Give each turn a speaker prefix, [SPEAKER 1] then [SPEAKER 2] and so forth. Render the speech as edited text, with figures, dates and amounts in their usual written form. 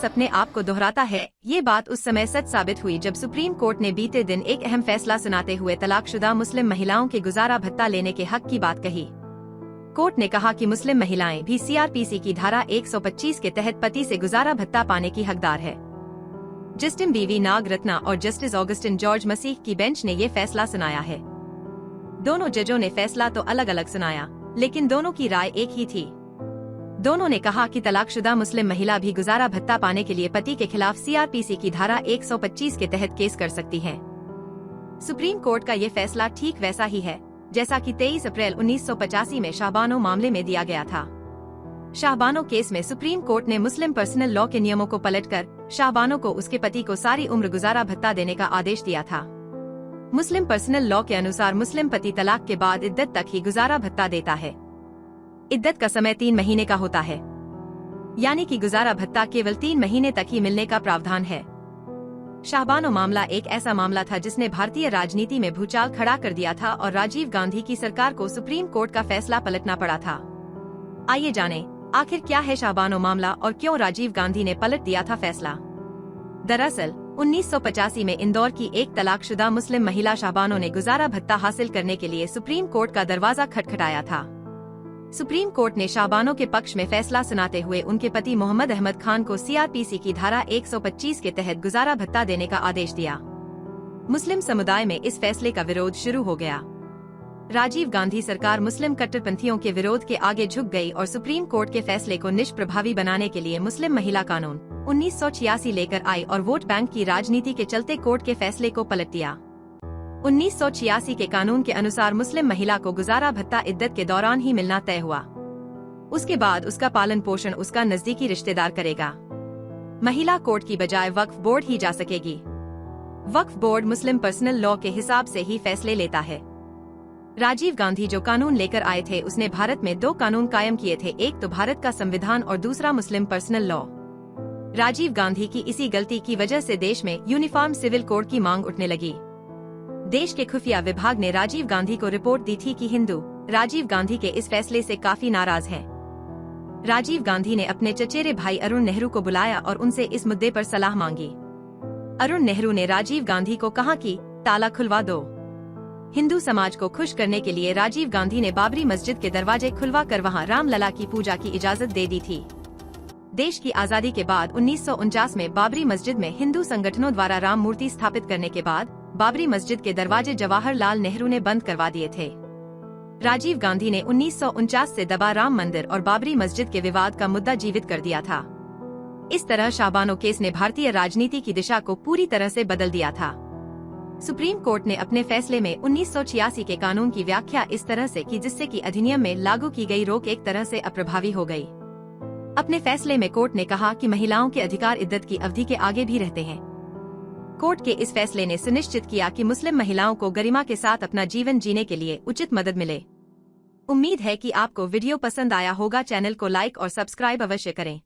[SPEAKER 1] इतिहास अपने आप को दोहराता है। ये बात उस समय सच साबित हुई जब सुप्रीम कोर्ट ने बीते दिन एक अहम फैसला सुनाते हुए तलाकशुदा मुस्लिम महिलाओं के गुजारा भत्ता लेने के हक की बात कही। कोर्ट ने कहा कि मुस्लिम महिलाएं भी सीआरपीसी की धारा 125 के तहत पति से गुजारा भत्ता पाने की हकदार है। जस्टिस बीवी नाग रत्ना और जस्टिस ऑगस्टिन जॉर्ज मसीह की बेंच ने ये फैसला सुनाया है। दोनों जजों ने फैसला तो अलग अलग सुनाया, लेकिन दोनों की राय एक ही थी। दोनों ने कहा कि तलाकशुदा मुस्लिम महिला भी गुजारा भत्ता पाने के लिए पति के खिलाफ सीआरपीसी की धारा 125 के तहत केस कर सकती है। सुप्रीम कोर्ट का ये फैसला ठीक वैसा ही है जैसा कि 23 अप्रैल 1985 में शाहबानो मामले में दिया गया था। शाहबानो केस में सुप्रीम कोर्ट ने मुस्लिम पर्सनल लॉ के नियमों को पलटकर शाहबानो को उसके पति को सारी उम्र गुजारा भत्ता देने का आदेश दिया था। मुस्लिम पर्सनल लॉ के अनुसार मुस्लिम पति तलाक के बाद इद्दत तक ही गुजारा भत्ता देता है। इद्दत का समय 3 महीने का होता है, यानी कि गुजारा भत्ता केवल 3 महीने तक ही मिलने का प्रावधान है। शाहबानो मामला एक ऐसा मामला था जिसने भारतीय राजनीति में भूचाल खड़ा कर दिया था और राजीव गांधी की सरकार को सुप्रीम कोर्ट का फैसला पलटना पड़ा था। आइए जानें, आखिर क्या है शाहबानो मामला और क्यों राजीव गांधी ने पलट दिया था फैसला। दरअसल 1985 में इंदौर की एक तलाकशुदा मुस्लिम महिला शाहबानो ने गुजारा भत्ता हासिल करने के लिए सुप्रीम कोर्ट का दरवाजा खटखटाया था। सुप्रीम कोर्ट ने शाहबानो के पक्ष में फैसला सुनाते हुए उनके पति मोहम्मद अहमद खान को सीआरपीसी की धारा 125 के तहत गुजारा भत्ता देने का आदेश दिया। मुस्लिम समुदाय में इस फैसले का विरोध शुरू हो गया। राजीव गांधी सरकार मुस्लिम कट्टरपंथियों के विरोध के आगे झुक गई और सुप्रीम कोर्ट के फैसले को निष्प्रभावी बनाने के लिए मुस्लिम महिला कानून 1986 लेकर आई और वोट बैंक की राजनीति के चलते कोर्ट के फैसले को पलट दिया। 1986 के कानून के अनुसार मुस्लिम महिला को गुजारा भत्ता इद्दत के दौरान ही मिलना तय हुआ। उसके बाद उसका पालन पोषण उसका नजदीकी रिश्तेदार करेगा। महिला कोर्ट की बजाय वक्फ बोर्ड ही जा सकेगी। वक्फ बोर्ड मुस्लिम पर्सनल लॉ के हिसाब से ही फैसले लेता है। राजीव गांधी जो कानून लेकर आए थे उसने भारत में 2 कानून कायम किए थे, एक तो भारत का संविधान और दूसरा मुस्लिम पर्सनल लॉ। राजीव गांधी की इसी गलती की वजह से देश में यूनिफॉर्म सिविल कोड की मांग उठने लगी। देश के खुफिया विभाग ने राजीव गांधी को रिपोर्ट दी थी कि हिंदू राजीव गांधी के इस फैसले से काफी नाराज हैं। राजीव गांधी ने अपने चचेरे भाई अरुण नेहरू को बुलाया और उनसे इस मुद्दे पर सलाह मांगी। अरुण नेहरू ने राजीव गांधी को कहा कि ताला खुलवा दो। हिंदू समाज को खुश करने के लिए राजीव गांधी ने बाबरी मस्जिद के दरवाजे खुलवा कर वहां रामलला की पूजा की इजाजत दे दी थी। देश की आजादी के बाद 1949 में बाबरी मस्जिद में हिंदू संगठनों द्वारा राम मूर्ति स्थापित करने के बाद बाबरी मस्जिद के दरवाजे जवाहरलाल नेहरू ने बंद करवा दिए थे। राजीव गांधी ने 1949 से दबा राम मंदिर और बाबरी मस्जिद के विवाद का मुद्दा जीवित कर दिया था। इस तरह शाहबानो केस ने भारतीय राजनीति की दिशा को पूरी तरह से बदल दिया था। सुप्रीम कोर्ट ने अपने फैसले में 1986 के कानून की व्याख्या इस तरह से की जिससे कि अधिनियम में लागू की गई रोक एक तरह से अप्रभावी हो गई। अपने फैसले में कोर्ट ने कहा कि महिलाओं के अधिकार इद्दत की अवधि के आगे भी रहते हैं। कोर्ट के इस फैसले ने सुनिश्चित किया कि मुस्लिम महिलाओं को गरिमा के साथ अपना जीवन जीने के लिए उचित मदद मिले। उम्मीद है कि आपको वीडियो पसंद आया होगा। चैनल को लाइक और सब्सक्राइब अवश्य करें।